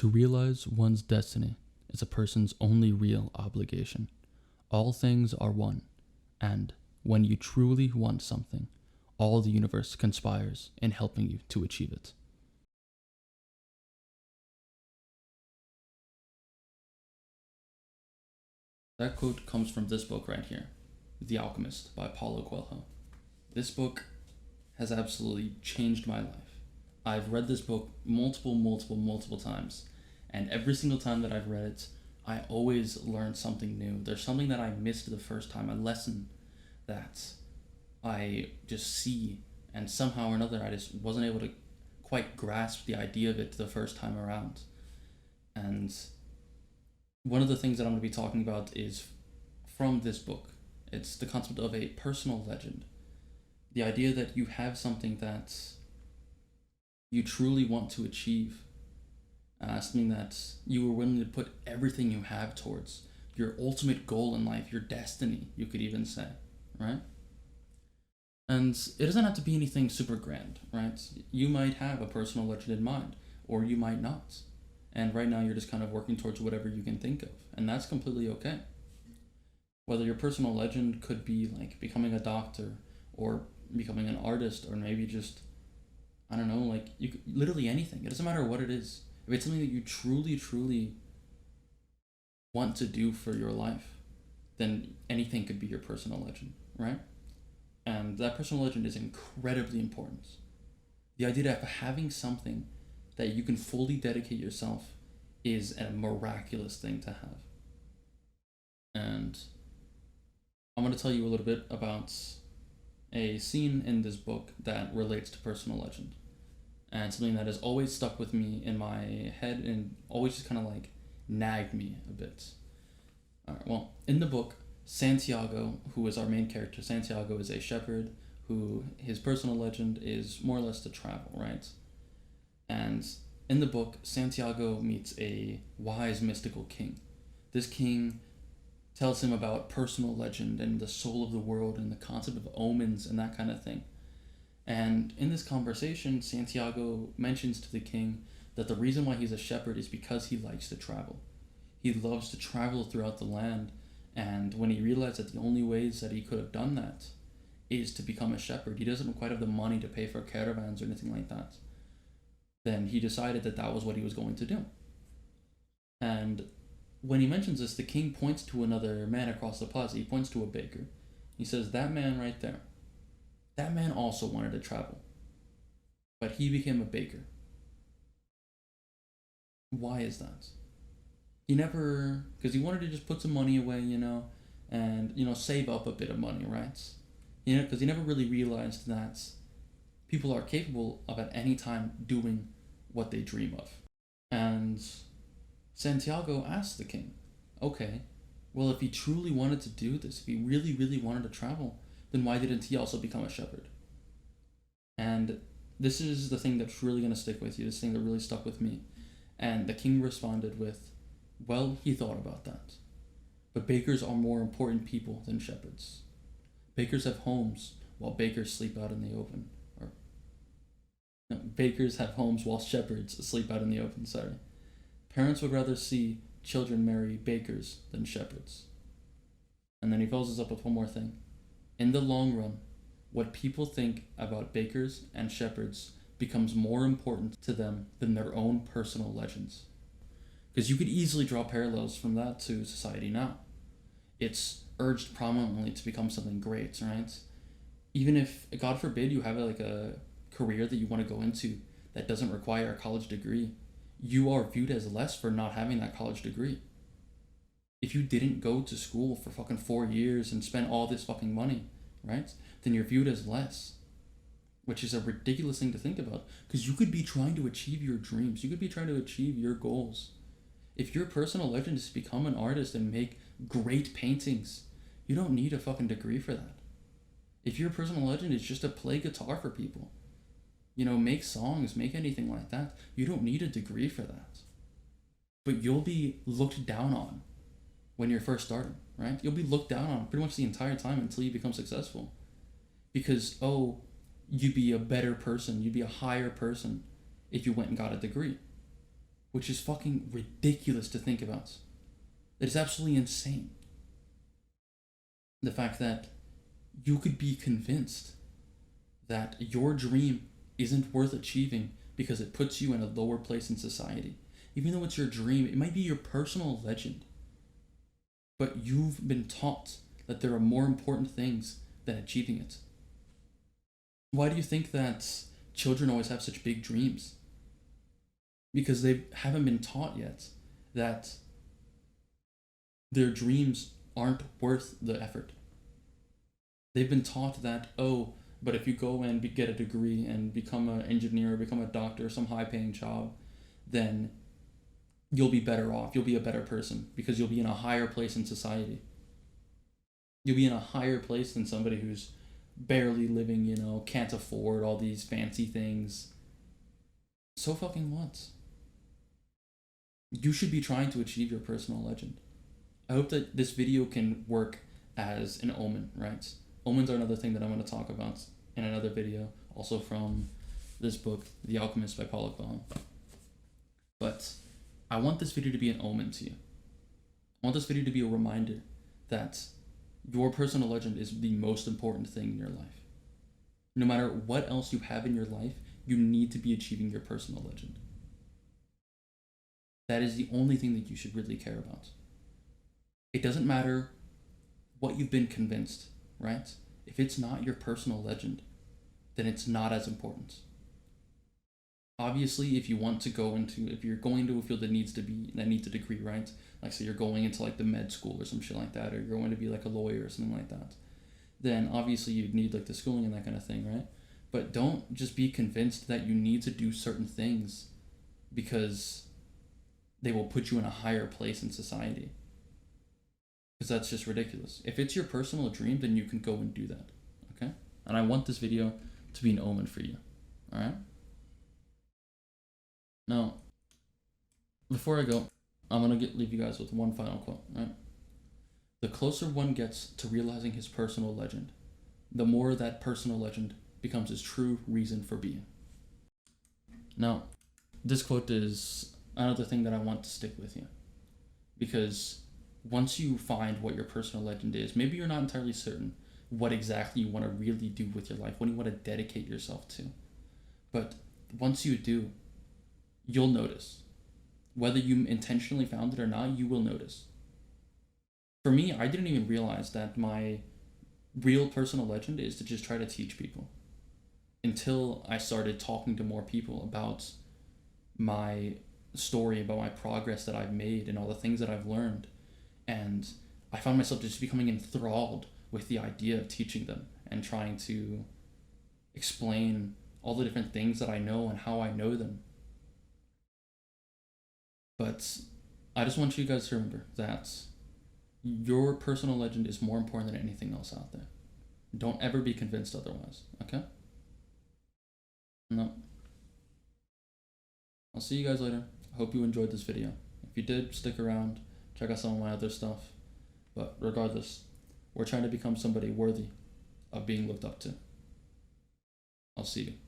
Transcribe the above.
To realize one's destiny is a person's only real obligation. All things are one, and when you truly want something, all the universe conspires in helping you to achieve it. That quote comes from this book right here, The Alchemist by Paulo Coelho. This book has absolutely changed my life. I've read this book multiple times, and every single time that I've read it, I always learn something new. There's something that I missed the first time, a lesson that I just see, and somehow or another I just wasn't able to quite grasp the idea of it the first time around. And one of the things that I'm going to be talking about is from this book. It's the concept of a personal legend. The idea that you have something that you truly want to achieve, something that you were willing to put everything you have towards, your ultimate goal in life, your destiny, you could even say, right? And it doesn't have to be anything super grand, right? You might have a personal legend in mind, or you might not. And right now you're just kind of working towards whatever you can think of, and that's completely okay. Whether your personal legend could be like becoming a doctor, or becoming an artist, or maybe just, I don't know, like you could, literally anything. It doesn't matter what it is. If it's something that you truly want to do for your life, then anything could be your personal legend, right? And that personal legend is incredibly important. The idea of having something that you can fully dedicate yourself is a miraculous thing to have. And I'm going to tell you a little bit about a scene in this book that relates to personal legend, and something that has always stuck with me in my head and always just kind of like nagged me a bit. All right, well, in the book, Santiago, who is our main character, Santiago is a shepherd who his personal legend is more or less to travel, right? And in the book, Santiago meets a wise mystical king. This king tells him about personal legend and the soul of the world and the concept of omens and that kind of thing. And in this conversation, Santiago mentions to the king that the reason why he's a shepherd is because he likes to travel. He loves to travel throughout the land, and when he realized that the only ways that he could have done that is to become a shepherd, he doesn't quite have the money to pay for caravans or anything like that, then he decided that that was what he was going to do. And when he mentions this, the king points to another man across the plaza. He points to a baker. He says, that man right there, that man also wanted to travel, but he became a baker. Why is that? He never, because he wanted to just put some money away, and, save up a bit of money, right? Because he never really realized that people are capable of at any time doing what they dream of. And Santiago asked the king, okay, well, if he truly wanted to do this, if he really wanted to travel, then why didn't he also become a shepherd? And this is the thing that's really going to stick with you, this thing that really stuck with me. And the king responded with, well, he thought about that, but bakers are more important people than shepherds. Bakers have homes while bakers sleep out in the open. Or, no, bakers have homes while shepherds sleep out in the open, sorry. Parents would rather see children marry bakers than shepherds. And then he follows us up with one more thing. In the long run, what people think about bakers and shepherds becomes more important to them than their own personal legends. Because you could easily draw parallels from that to society now. It's urged prominently to become something great, right? Even if, God forbid, you have a career that you want to go into that doesn't require a college degree, you are viewed as less for not having that college degree. If you didn't go to school for fucking 4 years and spend all this fucking money, right, then you're viewed as less, which is a ridiculous thing to think about, because you could be trying to achieve your dreams. You could be trying to achieve your goals. If your personal legend is to become an artist and make great paintings, you don't need a fucking degree for that. If your personal legend is just to play guitar for people, make songs, make anything like that, you don't need a degree for that. But you'll be looked down on when you're first starting, right? You'll be looked down on pretty much the entire time until you become successful. Because, you'd be a better person, you'd be a higher person if you went and got a degree. which is fucking ridiculous to think about. It is absolutely insane. The fact that you could be convinced that your dream isn't worth achieving because it puts you in a lower place in society. Even though it's your dream, it might be your personal legend, but you've been taught that there are more important things than achieving it. Why do you think that children always have such big dreams? Because they haven't been taught yet that their dreams aren't worth the effort. They've been taught that, oh, but if you go and get a degree and become an engineer, become a doctor, some high paying job, then you'll be better off. You'll be a better person because you'll be in a higher place in society. You'll be in a higher place than somebody who's barely living, can't afford all these fancy things. So fucking what? You should be trying to achieve your personal legend. I hope that this video can work as an omen, right? Omens are another thing that I'm going to talk about in another video, also from this book, The Alchemist by Paulo Coelho. But I want this video to be an omen to you. I want this video to be a reminder that your personal legend is the most important thing in your life. No matter what else you have in your life, you need to be achieving your personal legend. That is the only thing that you should really care about. It doesn't matter what you've been convinced, right? If it's not your personal legend, then it's not as important. Obviously, if you're going to a field that needs a degree, right? Like, say you're going into like the med school or some shit like that, or you're going to be like a lawyer or something like that, then obviously you'd need like the schooling and that kind of thing, right? But don't just be convinced that you need to do certain things because they will put you in a higher place in society. Because that's just ridiculous. If it's your personal dream, then you can go and do that, okay? And I want this video to be an omen for you, alright? Now, before I go, I'm going to leave you guys with one final quote, right? The closer one gets to realizing his personal legend, the more that personal legend becomes his true reason for being. Now, this quote is another thing that I want to stick with you. Because once you find what your personal legend is, maybe you're not entirely certain what exactly you want to really do with your life, what you want to dedicate yourself to. But once you do, you'll notice. Whether you intentionally found it or not, you will notice. For me, I didn't even realize that my real personal legend is to just try to teach people. Until I started talking to more people about my story, about my progress that I've made and all the things that I've learned. And I found myself just becoming enthralled with the idea of teaching them and trying to explain all the different things that I know and how I know them. But I just want you guys to remember that your personal legend is more important than anything else out there. Don't ever be convinced otherwise, okay? No. I'll see you guys later. I hope you enjoyed this video. If you did, stick around. Check out some of my other stuff. But regardless, we're trying to become somebody worthy of being looked up to. I'll see you.